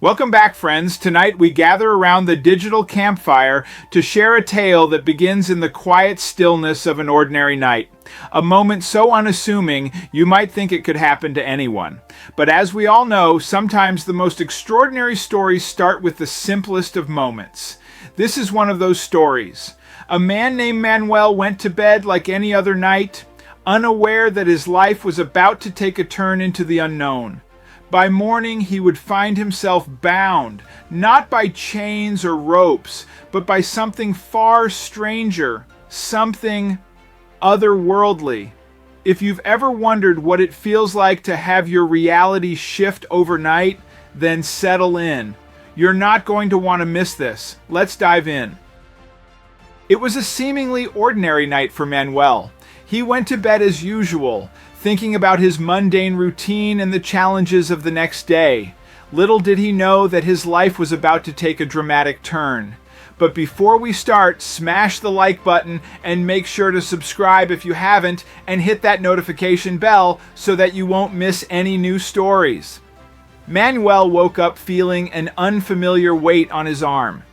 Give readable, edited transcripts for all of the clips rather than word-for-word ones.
Welcome back, friends. Tonight we gather around the digital campfire to share a tale that begins in the quiet stillness of an ordinary night. A moment so unassuming you might think it could happen to anyone. But as we all know, sometimes the most extraordinary stories start with the simplest of moments. This is one of those stories. A man named Manuel went to bed like any other night, unaware that his life was about to take a turn into the unknown. By morning, he would find himself bound, not by chains or ropes, but by something far stranger, something otherworldly. If you've ever wondered what it feels like to have your reality shift overnight, then settle in. You're not going to want to miss this. Let's dive in. It was a seemingly ordinary night for Manuel. He went to bed as usual, thinking about his mundane routine and the challenges of the next day. Little did he know that his life was about to take a dramatic turn. But before we start, smash the like button and make sure to subscribe if you haven't, and hit that notification bell so that you won't miss any new stories. Manuel woke up feeling an unfamiliar weight on his arm.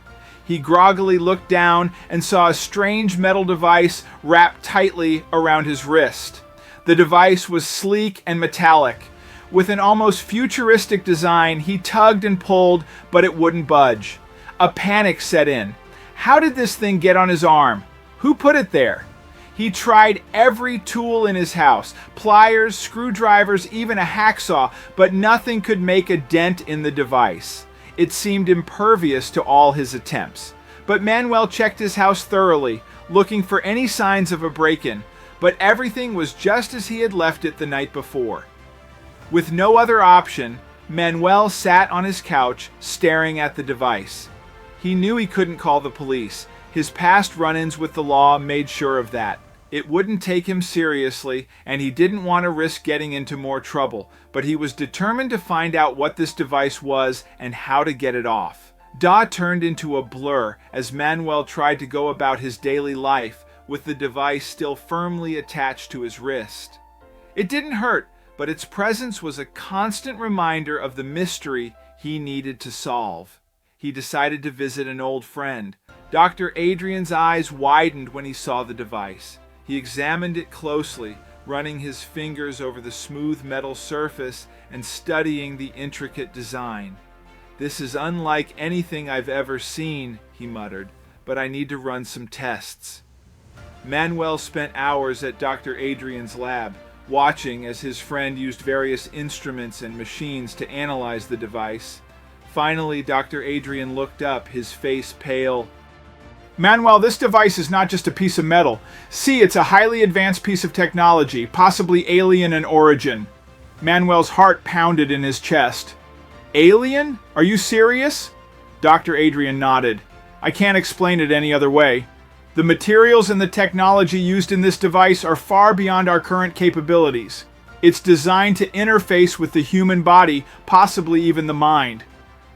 He groggily looked down and saw a strange metal device wrapped tightly around his wrist. The device was sleek and metallic. With an almost futuristic design, he tugged and pulled, but it wouldn't budge. A panic set in. How did this thing get on his arm? Who put it there? He tried every tool in his house, pliers, screwdrivers, even a hacksaw, but nothing could make a dent in the device. It seemed impervious to all his attempts. But Manuel checked his house thoroughly, looking for any signs of a break-in. But everything was just as he had left it the night before. With no other option, Manuel sat on his couch, staring at the device. He knew he couldn't call the police. His past run-ins with the law made sure of that. It wouldn't take him seriously, and he didn't want to risk getting into more trouble, but he was determined to find out what this device was and how to get it off. Dawn turned into a blur as Manuel tried to go about his daily life, with the device still firmly attached to his wrist. It didn't hurt, but its presence was a constant reminder of the mystery he needed to solve. He decided to visit an old friend. Dr. Adrian's eyes widened when he saw the device. He examined it closely, running his fingers over the smooth metal surface and studying the intricate design. "This is unlike anything I've ever seen," he muttered, "but I need to run some tests." Manuel spent hours at Dr. Adrian's lab, watching as his friend used various instruments and machines to analyze the device. Finally, Dr. Adrian looked up, his face pale. "Manuel, this device is not just a piece of metal. See, it's a highly advanced piece of technology, possibly alien in origin." Manuel's heart pounded in his chest. "Alien? Are you serious?" Dr. Adrian nodded. "I can't explain it any other way. The materials and the technology used in this device are far beyond our current capabilities. It's designed to interface with the human body, possibly even the mind."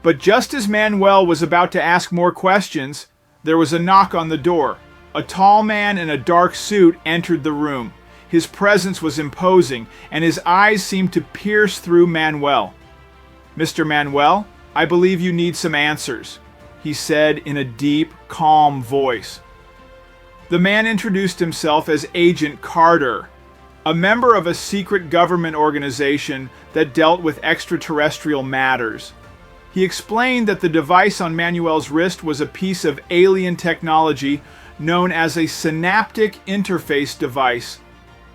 But just as Manuel was about to ask more questions, there was a knock on the door. A tall man in a dark suit entered the room. His presence was imposing, and his eyes seemed to pierce through Manuel. "Mr. Manuel, I believe you need some answers," he said in a deep, calm voice. The man introduced himself as Agent Carter, a member of a secret government organization that dealt with extraterrestrial matters. He explained that the device on Manuel's wrist was a piece of alien technology known as a synaptic interface device,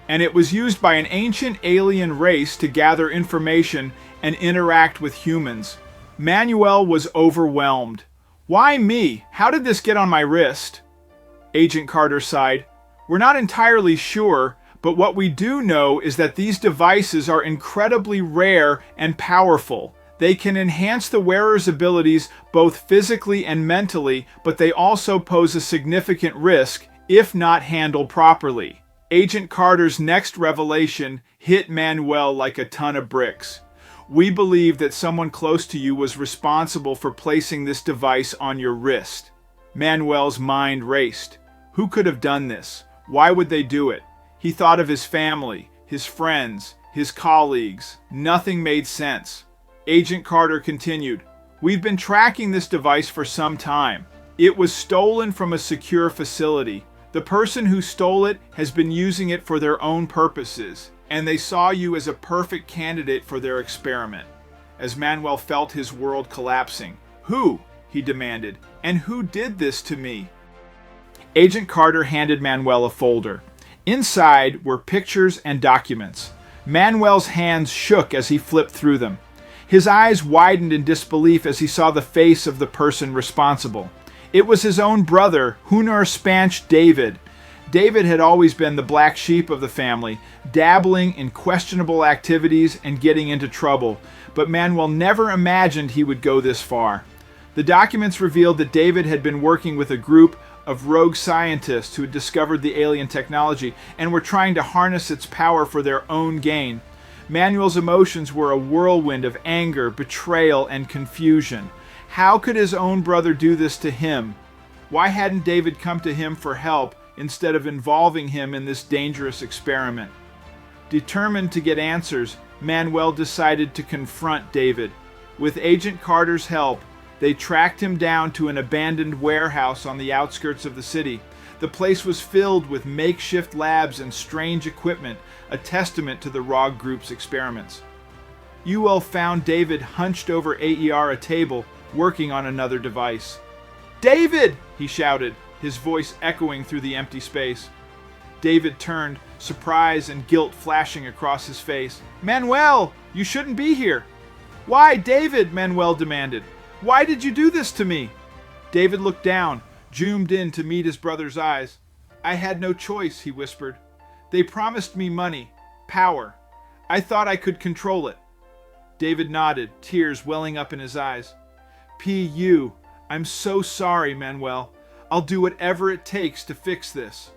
and it was used by an ancient alien race to gather information and interact with humans. Manuel was overwhelmed. "Why me? How did this get on my wrist?" Agent Carter sighed. "We're not entirely sure, but what we do know is that these devices are incredibly rare and powerful. They can enhance the wearer's abilities both physically and mentally, but they also pose a significant risk if not handled properly." Agent Carter's next revelation hit Manuel like a ton of bricks. "We believe that someone close to you was responsible for placing this device on your wrist." Manuel's mind raced. Who could have done this? Why would they do it? He thought of his family, his friends, his colleagues. Nothing made sense. Agent Carter continued, We've been tracking this device for some time. It was stolen from a secure facility. The person who stole it has been using it for their own purposes, and they saw you as a perfect candidate for their experiment." As Manuel felt his world collapsing. "Who?" he demanded. "And who did this to me?" Agent Carter handed Manuel a folder. Inside were pictures and documents. Manuel's hands shook as he flipped through them. His eyes widened in disbelief as he saw the face of the person responsible. It was his own brother, Hunor Spanch David. David had always been the black sheep of the family, dabbling in questionable activities and getting into trouble, but Manuel never imagined he would go this far. The documents revealed that David had been working with a group of rogue scientists who had discovered the alien technology and were trying to harness its power for their own gain. Manuel's emotions were a whirlwind of anger, betrayal, and confusion. How could his own brother do this to him? Why hadn't David come to him for help instead of involving him in this dangerous experiment? Determined to get answers, Manuel decided to confront David. With Agent Carter's help, they tracked him down to an abandoned warehouse on the outskirts of the city. The place was filled with makeshift labs and strange equipment, a testament to the Rogue Group's experiments. Ewell found David hunched over a table, working on another device. "David!" he shouted, his voice echoing through the empty space. David turned, surprise and guilt flashing across his face. "Manuel, you shouldn't be here." "Why, David?" Manuel demanded. "Why did you do this to me?" David looked down, zoomed in to meet his brother's eyes. "I had no choice," he whispered. "They promised me money, power. I thought I could control it." David nodded, tears welling up in his eyes. "P.U. I'm so sorry, Manuel. I'll do whatever it takes to fix this."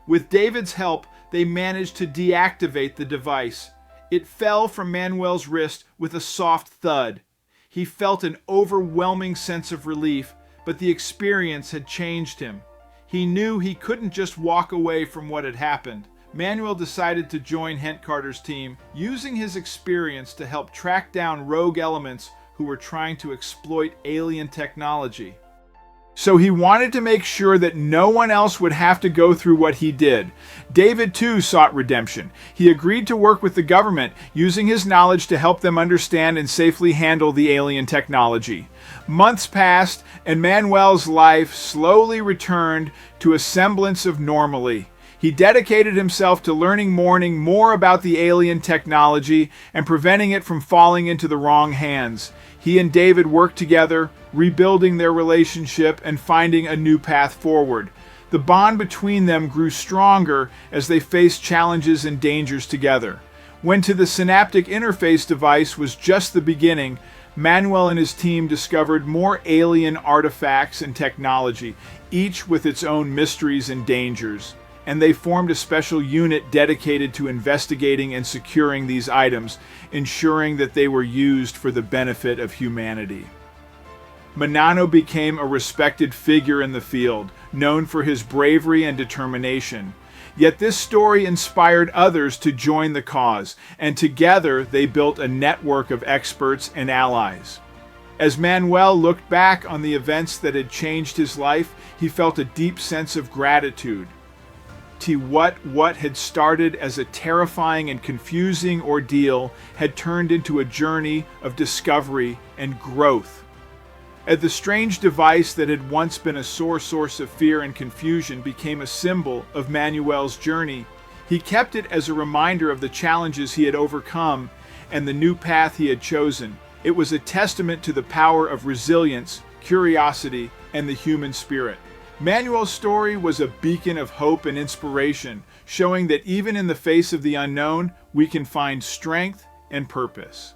With David's help, they managed to deactivate the device. It fell from Manuel's wrist with a soft thud. He felt an overwhelming sense of relief, but the experience had changed him. He knew he couldn't just walk away from what had happened. Manuel decided to join Hent Carter's team, using his experience to help track down rogue elements who were trying to exploit alien technology. So he wanted to make sure that no one else would have to go through what he did. David, too, sought redemption. He agreed to work with the government, using his knowledge to help them understand and safely handle the alien technology. Months passed, and Manuel's life slowly returned to a semblance of normalcy. He dedicated himself to learning more about the alien technology and preventing it from falling into the wrong hands. He and David worked together, rebuilding their relationship and finding a new path forward. The bond between them grew stronger as they faced challenges and dangers together. When to the synaptic interface device was just the beginning, Manuel and his team discovered more alien artifacts and technology, each with its own mysteries and dangers. And they formed a special unit dedicated to investigating and securing these items, ensuring that they were used for the benefit of humanity. Manano became a respected figure in the field, known for his bravery and determination. Yet this story inspired others to join the cause, and together they built a network of experts and allies. As Manuel looked back on the events that had changed his life, he felt a deep sense of gratitude to what had started as a terrifying and confusing ordeal had turned into a journey of discovery and growth. As the strange device that had once been a sore source of fear and confusion became a symbol of Manuel's journey, he kept it as a reminder of the challenges he had overcome and the new path he had chosen. It was a testament to the power of resilience, curiosity, and the human spirit. Manuel's story was a beacon of hope and inspiration, showing that even in the face of the unknown, we can find strength and purpose.